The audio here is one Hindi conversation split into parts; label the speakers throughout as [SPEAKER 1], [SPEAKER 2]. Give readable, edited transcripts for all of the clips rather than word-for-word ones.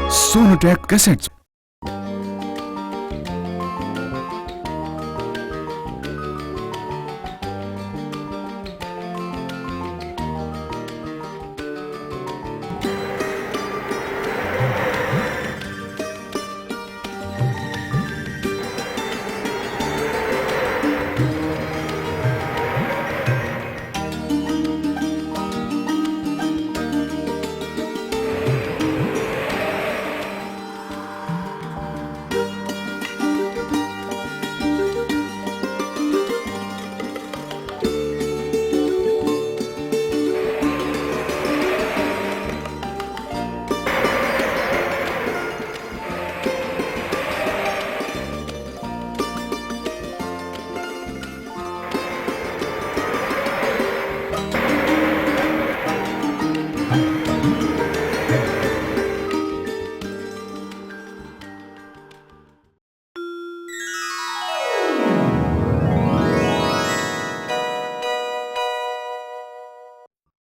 [SPEAKER 1] Sonotek Cassettes.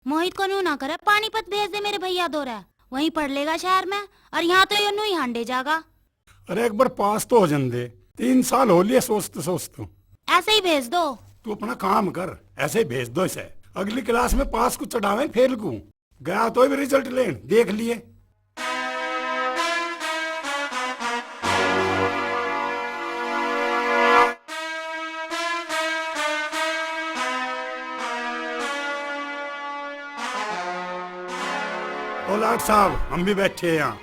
[SPEAKER 2] मोहित को न्यू ना करे, पानीपत भेज दे, मेरे भैया दो रहा वहीं पढ़ लेगा शहर में, और यहाँ तो यूं ही हांडे जागा।
[SPEAKER 3] अरे एक बार पास तो हो जाने दे, 3 साल हो लिए सोचते सोचते।
[SPEAKER 2] ऐसे ही भेज दो।
[SPEAKER 3] तू अपना काम कर, ऐसे ही भेज दो इसे। अगली क्लास में पास को चढ़ावे फेल को गया तो भी रिजल्ट लेन देख लिए। लाट साहब, हम भी बैठे हैं यहाँ।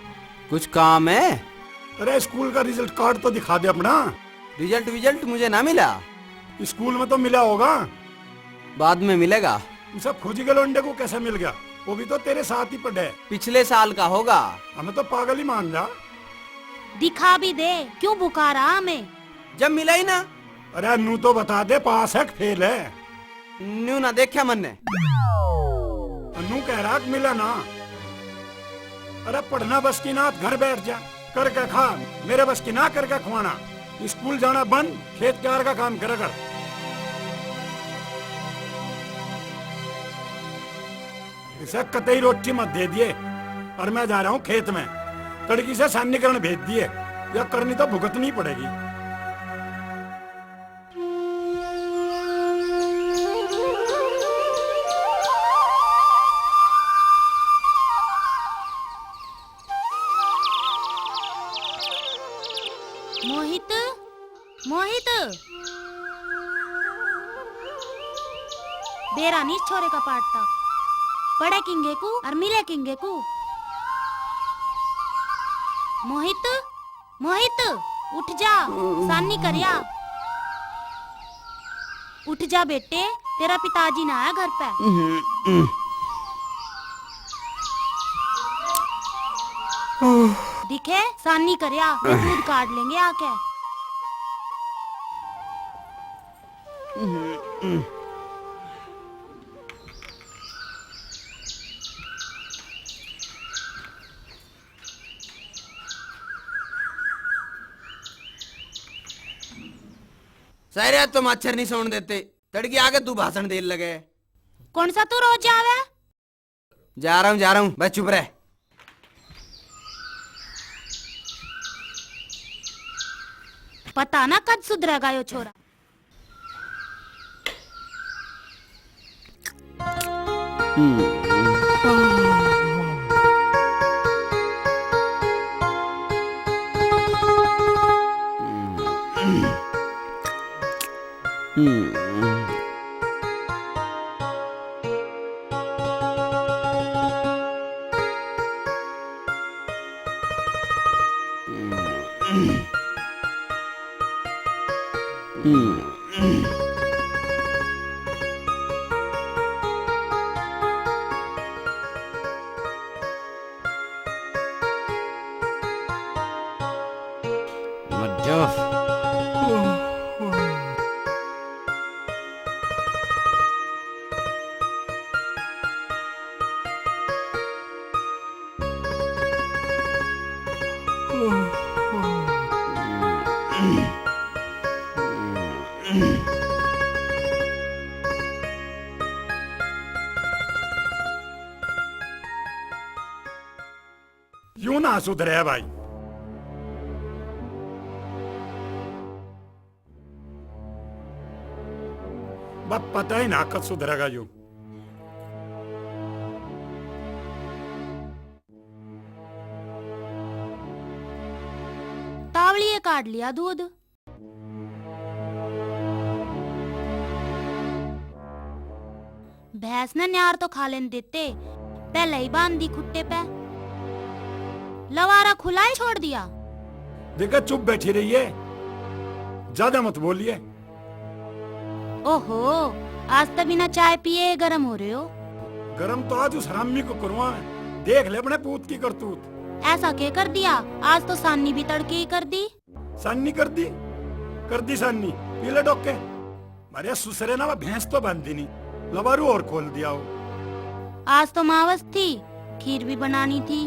[SPEAKER 4] कुछ काम है?
[SPEAKER 3] अरे स्कूल का रिजल्ट कार्ड तो दिखा दे अपना।
[SPEAKER 4] रिजल्ट मुझे ना मिला।
[SPEAKER 3] स्कूल में तो मिला होगा,
[SPEAKER 4] बाद में मिलेगा।
[SPEAKER 3] सब खोजी के लोंडे को कैसे मिल गया? वो भी तो तेरे साथ ही पढ़े।
[SPEAKER 4] पिछले साल का होगा।
[SPEAKER 3] हमें तो पागल ही मान जा।
[SPEAKER 2] दिखा भी दे, क्यों बुका रहा हमें?
[SPEAKER 4] जब मिला ही ना।
[SPEAKER 3] अरे नू तो बता दे, पास है फेल है?
[SPEAKER 4] न्यू ना देखा मन ने।
[SPEAKER 3] नू कह रहा मिला ना। अरे पढ़ना बस की ना, घर बैठ जा, करके खा। मेरे बस की ना करके खुआना। स्कूल जाना बंद, खेत क्यार का काम करा कर। इसे कतई रोटी मत दे दिए, और मैं जा रहा हूँ खेत में। तड़की से सैनिकरण भेज दिए, या करनी तो भुगतनी पड़ेगी।
[SPEAKER 2] मोहित, मोहित, देरा नहीं छोरे का पाटता। पढ़े किंगे को और मिले किंगे को। मोहित, मोहित, उठ जा, सानी करिया। उठ जा बेटे, तेरा पिताजी ना आया घर पे। दिखे, सानी करिया, दूध काट लेंगे आके।
[SPEAKER 4] सारे तो मच्छर नहीं सोने देते। तड़की आगे तू भाषण देने लगे।
[SPEAKER 2] कौन सा तू रोज जावे?
[SPEAKER 4] जा रहा हूँ, बस चुप रह।
[SPEAKER 2] पता ना कद सुधरेगा यो छोरा।
[SPEAKER 3] यूं ना सुधरे है भाई। बस पता ही ना कब सुधरेगा यूं।
[SPEAKER 2] तावड़िए काट लिया दूध। भैंस ने न्यार तो खा लेने देते, पहले ही बांध दी खुट्टे पे। लवारा खुला ही छोड़ दिया।
[SPEAKER 3] देखा चुप बैठी रही है, ज्यादा मत बोलिए।
[SPEAKER 2] ओहो, आज तो बिना चाय पिए गरम हो रहे हो।
[SPEAKER 3] गरम तो आज उस हरामी को करवा है, देख ले अपने पूत की करतूत।
[SPEAKER 2] ऐसा क्या कर दिया? आज तो सान्नी भी तड़के ही कर दी।
[SPEAKER 3] सान्नी कर दी सान्नी। पीले डोके मारे सुसरे ना, भैंस तो बांधी नहीं, लवारू और खोल दिया हो।
[SPEAKER 2] आज तो मावस थी, खीर भी बनानी थी।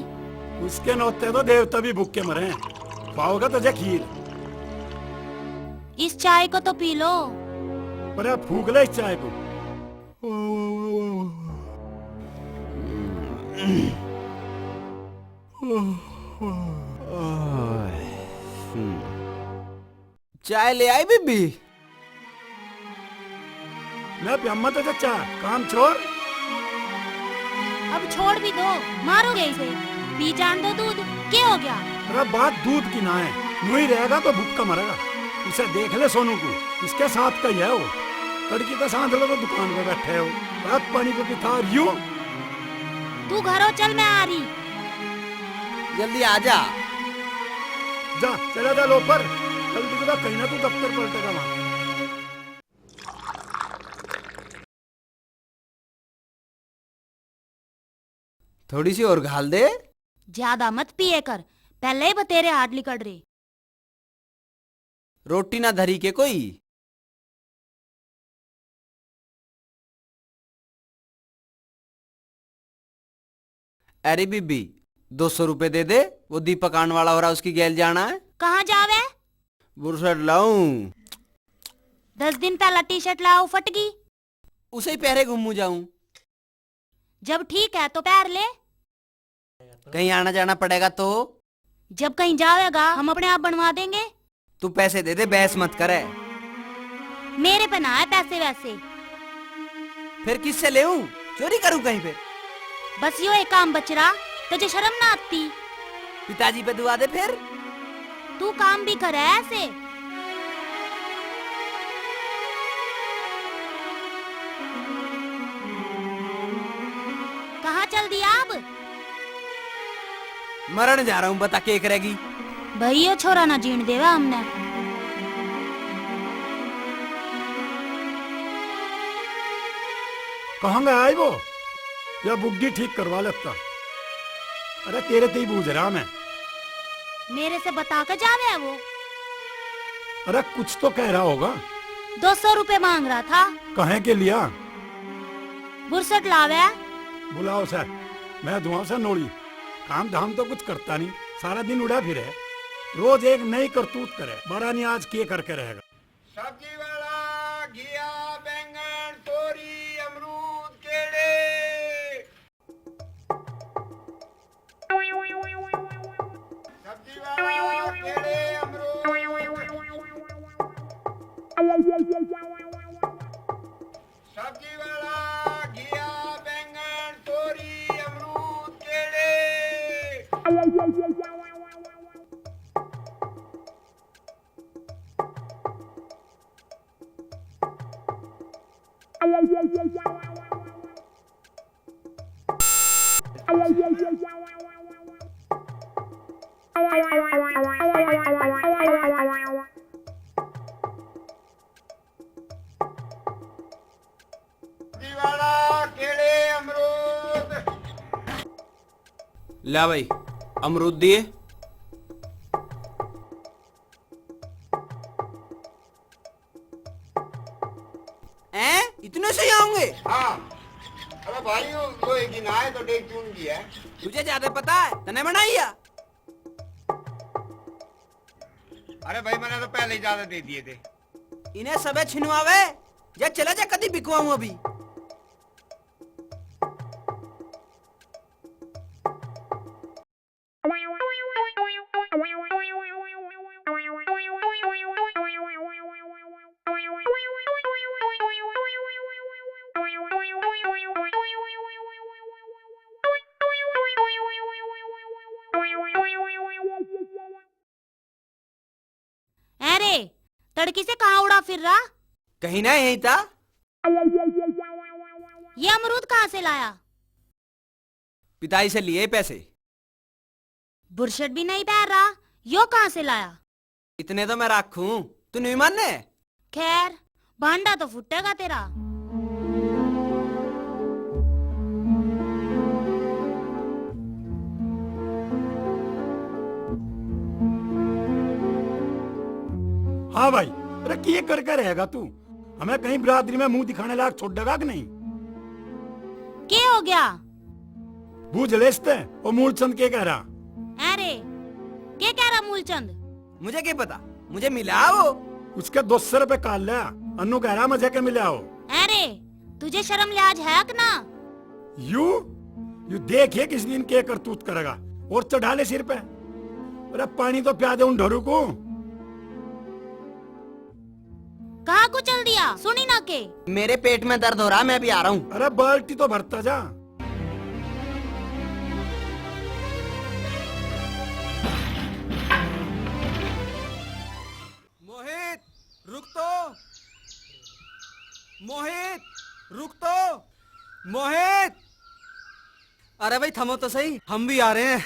[SPEAKER 3] उसके नौते तो देवता भी भूखे मरे हैं। पाओगा तुझे खीर।
[SPEAKER 2] इस चाय को तो पी लो।
[SPEAKER 3] पर यार फूक ले इस चाय को।
[SPEAKER 4] चाय ले आई बीबी?
[SPEAKER 3] मैं प्यामा तो चचा, काम छोड़।
[SPEAKER 2] अब छोड़ भी दो, मारोगे इसे। पी जान दो दूध, क्या हो गया?
[SPEAKER 3] अरे बात दूध की ना है, यूं ही रहेगा तो भूखा मरेगा। इसे देख ले सोनू को, इसके साथ का ही है वो। तड़की तो सांध लो तो दुकान पे बैठे हो, रात पानी पे पिता यूं।
[SPEAKER 2] तू घरों चल, मैं आ रही।
[SPEAKER 4] जल्दी आ जा।
[SPEAKER 3] जा चला जा लोपर, जल्दी तो कहीं ना तू दफ्तर पलटेगा वहां।
[SPEAKER 4] थोड़ी सी और घाल दे।
[SPEAKER 2] ज्यादा मत पिए कर, पहले ही बतेरे हाथ लिकड़ रहे।
[SPEAKER 4] रोटी ना धरी के कोई? अरे बीबी 200 रुपए दे दे, वो दीपक आने वाला हो रहा, उसकी गैल जाना है।
[SPEAKER 2] कहाँ जावे?
[SPEAKER 4] बुरसट लाऊं।
[SPEAKER 2] 10 दिन पहला टी शर्ट लाओ, फट गई।
[SPEAKER 4] उसे ही पहरे घूमू जाऊं।
[SPEAKER 2] जब ठीक है तो पैर ले।
[SPEAKER 4] कहीं आना जाना पड़ेगा तो?
[SPEAKER 2] जब कहीं जाएगा हम अपने आप बनवा देंगे।
[SPEAKER 4] तू पैसे दे दे, बहस मत करे।
[SPEAKER 2] मेरे पे ना है पैसे वैसे।
[SPEAKER 4] फिर किससे लेऊं? चोरी करूं कहीं पे?
[SPEAKER 2] बस यो एक काम बच रहा, तुझे शर्म ना आती?
[SPEAKER 4] पिताजी पे दुआ दे फिर।
[SPEAKER 2] तू काम भी करे ऐसे? कहाँ चल दिया अब?
[SPEAKER 4] मरण जा रहा हूँ, बता के करेगी?
[SPEAKER 2] भैया छोरा ना जीण देवा हमने।
[SPEAKER 3] कहाँ गया है वो? या बुग्गी ठीक करवा लेता। अरे तेरे ते ही बूझ रहा मैं।
[SPEAKER 2] मेरे से बता कर जावे है वो।
[SPEAKER 3] अरे कुछ तो कह रहा होगा।
[SPEAKER 2] 200 रुपए मांग रहा था।
[SPEAKER 3] कहे के लिया?
[SPEAKER 2] बुरसट लावे।
[SPEAKER 3] बुलाओ सर, मैं दुआ से नोड़ी। काम धाम तो कुछ करता नहीं, सारा दिन उड़ा फिरे। रोज एक नई करतूत करे, बड़ा नहीं आज किए करके रहेगा।
[SPEAKER 1] सब्जी वाला घिया, बैंगन, तोरी, अमरूद, केले। सब्जी वाला केले, अमरूद। सब्जी वाला घिया, बैंगन, तोरी, अमरूद, केले।
[SPEAKER 4] ला भाई, अमरूद दिए। इतने से ही आऊंगे?
[SPEAKER 1] हाँ, अरे भाई वो एक दिन आए तो देख चुन की है।
[SPEAKER 4] तुझे ज्यादा पता है, तने बनाई है?
[SPEAKER 1] अरे भाई मैंने तो पहले ही ज्यादा दे दिए थे।
[SPEAKER 4] इन्हें सबे छिनवावे या चला जा, कदी बिकवाऊं अभी।
[SPEAKER 2] अरे तड़की से कहाँ उड़ा फिर रहा?
[SPEAKER 4] कहीं ना यही था।
[SPEAKER 2] ये अमरूद कहाँ से लाया?
[SPEAKER 4] पिताजी से लिए पैसे।
[SPEAKER 2] बुरशट भी नहीं पहन रहा, यो कहाँ से लाया?
[SPEAKER 4] इतने तो मैं रखूं, तू नहीं मानने?
[SPEAKER 2] खैर भांडा तो फुटेगा तेरा।
[SPEAKER 3] हाँ भाई, अरे ये करके रहेगा तू? हमें कहीं बिरादरी में मुंह दिखाने लायक छोड़ देगा कि नहीं?
[SPEAKER 2] क्या हो गया?
[SPEAKER 3] बूझ लेस्ते वो मूलचंद के कह रहा।
[SPEAKER 2] अरे क्या कह रहा मूलचंद?
[SPEAKER 4] मुझे क्या पता, मुझे मिला वो।
[SPEAKER 3] उसके 200 रुपए काल लिया। अन्नू कह रहा मुझे के मिला हो।
[SPEAKER 2] अरे तुझे शर्म लिहाज है कि ना?
[SPEAKER 3] यू देखिए किस दिन के करतूत करेगा और चढ़ा ले सिर पे। अरे पानी तो प्या दे उन ढोरू को।
[SPEAKER 2] कहाँ को चल दिया? सुनी ना के?
[SPEAKER 4] मेरे पेट में दर्द हो रहा, मैं भी आ रहा हूँ।
[SPEAKER 3] अरे बाल्टी तो भरता जा।
[SPEAKER 4] मोहित रुक तो, मोहित रुक तो, मोहित। अरे भाई थमो तो सही, हम भी आ रहे हैं।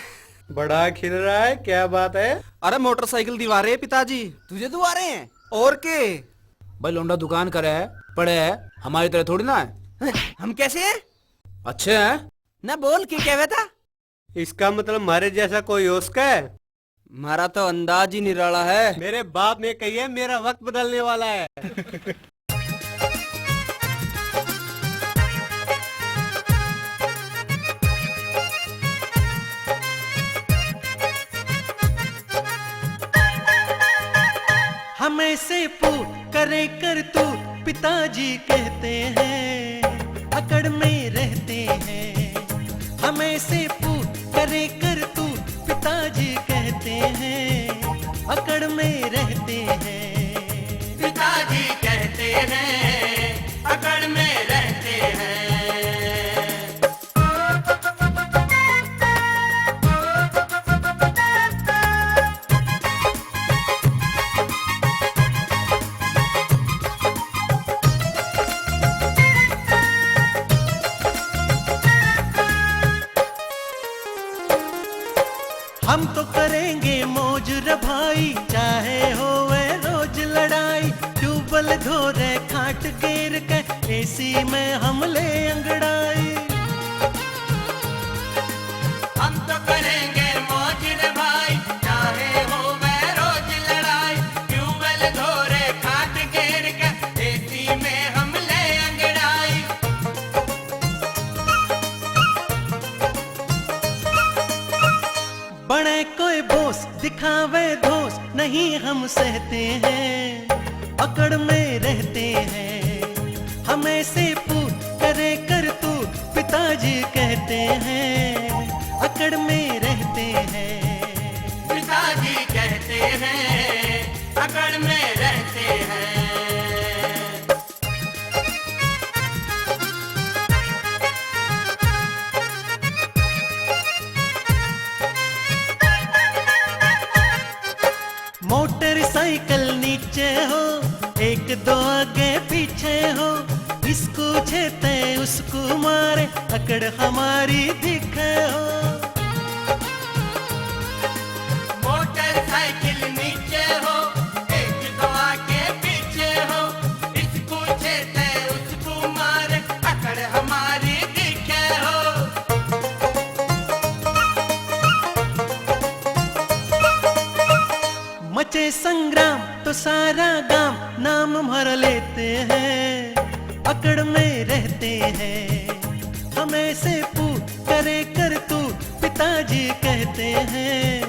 [SPEAKER 5] बड़ा खिल रहा है, क्या बात है?
[SPEAKER 4] अरे मोटरसाइकिल दिवा रहे पिताजी। तुझे दुआ रहे हैं और के?
[SPEAKER 5] भाई लौंडा दुकान करे है, पड़े है, हमारी तरह थोड़ी ना है।
[SPEAKER 4] हम कैसे हैं?
[SPEAKER 5] अच्छे हैं
[SPEAKER 4] ना, बोल के क्या था?
[SPEAKER 5] इसका मतलब हमारे जैसा कोई उसका है?
[SPEAKER 4] हमारा तो अंदाज ही निराला है।
[SPEAKER 5] मेरे बाप ने कही है मेरा वक्त बदलने वाला है।
[SPEAKER 6] हमें से पूछ करे कर तू, पिताजी कहते हैं अकड़ में रहते हैं। हमें से पूछ करे कर तू, पिताजी कहते हैं अकड़ में रहते हैं। पिताजी कहते हैं अकड़ में रहते हैं। हम तो करेंगे मौज रे भाई, चाहे हो वे रोज लड़ाई। ट्यूबल धोरे खाट गिर के, एसी में हम ले अंगड़ाई। हम तो करेंगे मौज रे भाई, चाहे हो वे रोज लड़ाई। ट्यूबल धोरे खाट गिर के, एसी में हम ले अंगड़ाई। बड़े कोई बोस दिखावे धोस, नहीं हम सहते हैं अकड़ में रहते हैं। हमें से पूछ करे कर तू, पिताजी कहते हैं अकड़ में रहते हैं। पिताजी कहते हैं अकड़ में रहते हैं। मोटरसाइकिल नीचे हो, एक दो आगे पीछे हो। इसको छेते उसको मारे, अकड़ हमारी दिखे हो। मोटरसाइकिल नीचे हो, एक दो आगे पीछे हो। इसको छेते उसको मारे, अकड़ हमारी दिखे हो। मचे संग्राम तो सारा गांव नाम भर लेते हैं, अकड़ में रहते हैं। हमें से पूछ करे कर तू, पिताजी कहते हैं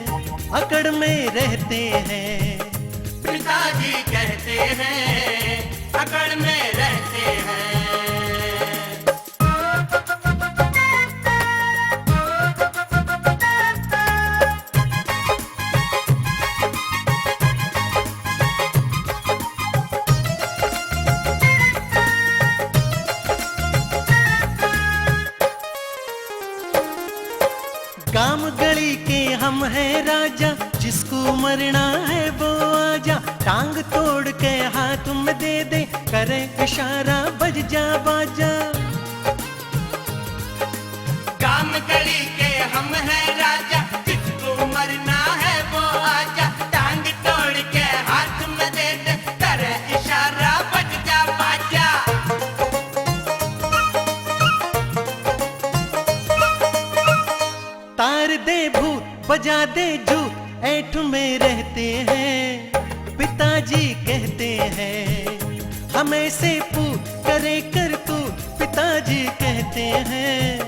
[SPEAKER 6] अकड़ में रहते हैं। पिताजी कहते हैं अकड़ में रहते हैं। गांव गली के हम हैं राजा, जिसको मरना है वो आजा, टांग तोड़ के हाथ में दे दे, करे इशारा बज जा बाजा।
[SPEAKER 7] काम कड़ी के हम हैं राजा, जिसको मरना है वो आजा, टांग तोड़ के हाथ में दे दे, करे इशारा बज जा बाजा।
[SPEAKER 6] तार दे भूत, बजा दे जूत, ऐठ में रहते हैं, पिताजी कहते हैं, हमें से पूत करे कर तू, पिताजी कहते हैं,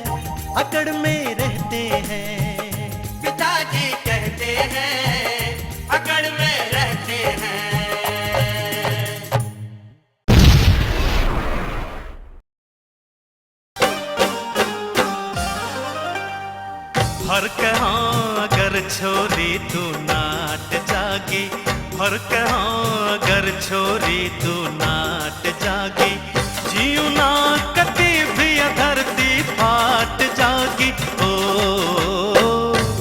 [SPEAKER 6] अकड़ में रहते हैं,
[SPEAKER 7] पिताजी कहते हैं, अकड़ में रहते हैं।
[SPEAKER 6] हर कहाँ अगर छोरी तू नाट जागी, हर कहाँ अगर छोरी तू नाट जागी, जीव ना कती भी धरती फाट जागी। ओ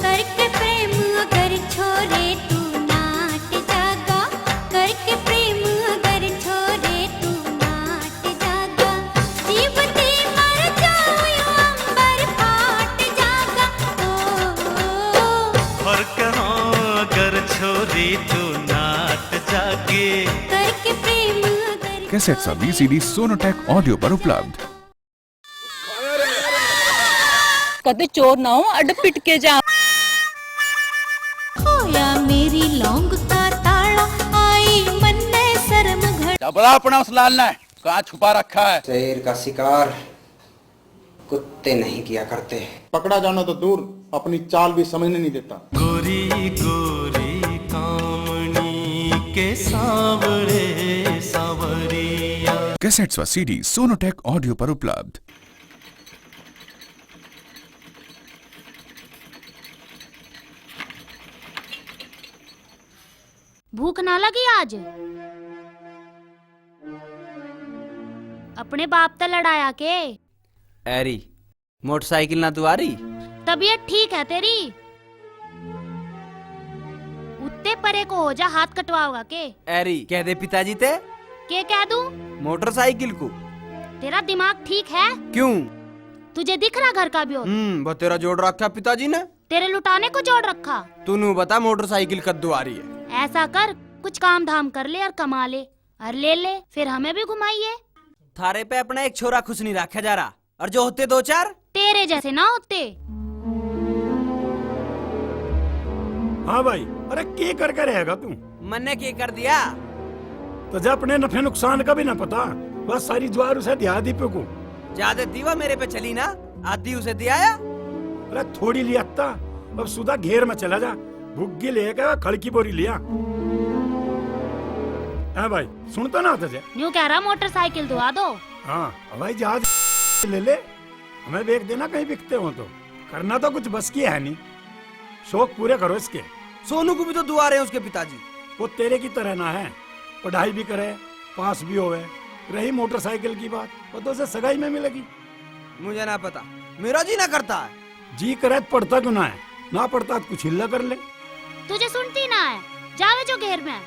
[SPEAKER 2] करके प्रेम अगर छोरे तू नाट जागा, करके प्रेम अगर छोरे तू नाट जागा, जीवती मर जाऊं अंबर फाट जागा। ओ
[SPEAKER 6] हर कहाँ अगर छोरी तू नाट जागी।
[SPEAKER 2] करके प्रेम अगर
[SPEAKER 8] कैसेट्स और वीसीडी सोनोटेक ऑडियो पर उपलब्ध।
[SPEAKER 9] कदे चोर ना हो, अड पिट के जा।
[SPEAKER 2] खोया मेरी लौंग का ताला, आई मन में शर्म घड़।
[SPEAKER 5] बड़ा अपना उस लाल ने कहाँ छुपा रखा है?
[SPEAKER 1] शेर का शिकार कुत्ते नहीं किया करते।
[SPEAKER 10] पकड़ा जाना तो दूर, अपनी चाल भी समझने नहीं देता।
[SPEAKER 6] गोरी गोरी कामनी के सावरे सावरिया।
[SPEAKER 8] कैसेट्स व सीडी सोनोटेक ऑडियो पर उपलब्ध।
[SPEAKER 2] भूख ना लगी आज? अपने बाप से लड़ाया के?
[SPEAKER 4] एरी मोटरसाइकिल ना तू आ रही?
[SPEAKER 2] तबीयत ठीक है तेरी? उत्ते परे को हो जा, हाथ कटवाओगा के?
[SPEAKER 4] एरी कह दे पिताजी ते
[SPEAKER 2] के कह दूं?
[SPEAKER 4] मोटरसाइकिल को।
[SPEAKER 2] तेरा दिमाग ठीक है?
[SPEAKER 4] क्यों?
[SPEAKER 2] तुझे दिख रहा घर का भी हो?
[SPEAKER 4] वो तेरा जोड़ रखा पिताजी ने।
[SPEAKER 2] तेरे लुटाने को जोड़ रखा।
[SPEAKER 4] तूने बता मोटरसाइकिल कद्दू आ रही है।
[SPEAKER 2] ऐसा कर, कुछ काम धाम कर ले और कमा ले और ले ले, फिर हमें भी घुमाइए।
[SPEAKER 4] थारे पे अपना एक छोरा खुश नहीं रखा जा रहा, और जो होते दो चार
[SPEAKER 2] तेरे जैसे ना होते।
[SPEAKER 3] हाँ भाई, अरे के करके रहेगा तू?
[SPEAKER 4] मैंने क्या कर दिया?
[SPEAKER 3] तो जब अपने नफे नुकसान का भी ना पता, बस सारी ज्वार उसे दिया दी पे को।
[SPEAKER 4] ज्यादा दीवा मेरे पे चली ना, आधी उसे दिया।
[SPEAKER 3] अरे थोड़ी लिया था, अब सुधा घेर में चला जा, भुग्गी लेके खड़की बोरी लिया। हाँ भाई, सुनता ना तुझे?
[SPEAKER 2] न्यू कह रहा मोटरसाइकिल दुआ दो।
[SPEAKER 3] हाँ भाई, जहाज ले ले, हमें बेच देना कहीं बिकते हो तो। करना तो कुछ बस की है नहीं, शौक पूरे करो इसके।
[SPEAKER 4] सोनू को भी तो दुआ रहे हैं उसके पिताजी।
[SPEAKER 3] वो तेरे की तरह ना है, पढ़ाई भी करे, पास भी होवे। रही मोटरसाइकिल की बात, वो तो उसे सगाई में मिलेगी।
[SPEAKER 4] मुझे ना पता, मेरा जी ना करता है।
[SPEAKER 3] जी करे तो पढ़ता क्यों ना है? ना पढ़ता तो कुछ हिल्ला कर ले।
[SPEAKER 2] तुझे सुनती ना है, जावे जो घेर में।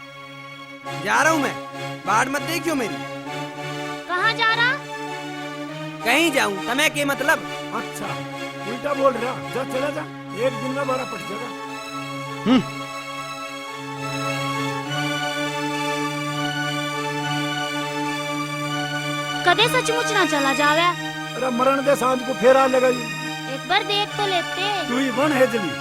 [SPEAKER 4] जा रहा हूँ मैं, बाढ़ मत देखियो मेरी।
[SPEAKER 2] कहाँ जा रहा?
[SPEAKER 4] कहीं जाऊँ तुम्हें के मतलब?
[SPEAKER 3] अच्छा, उल्टा बोल रहा, जा चला जा, एक दिन में बड़ा पट जाएगा।
[SPEAKER 2] कदे सचमुच ना चला जावे।
[SPEAKER 3] अरे मरण दे सांझ को फेरा लगा।
[SPEAKER 2] एक बार देख तो लेते।
[SPEAKER 3] तू ही बन है जली।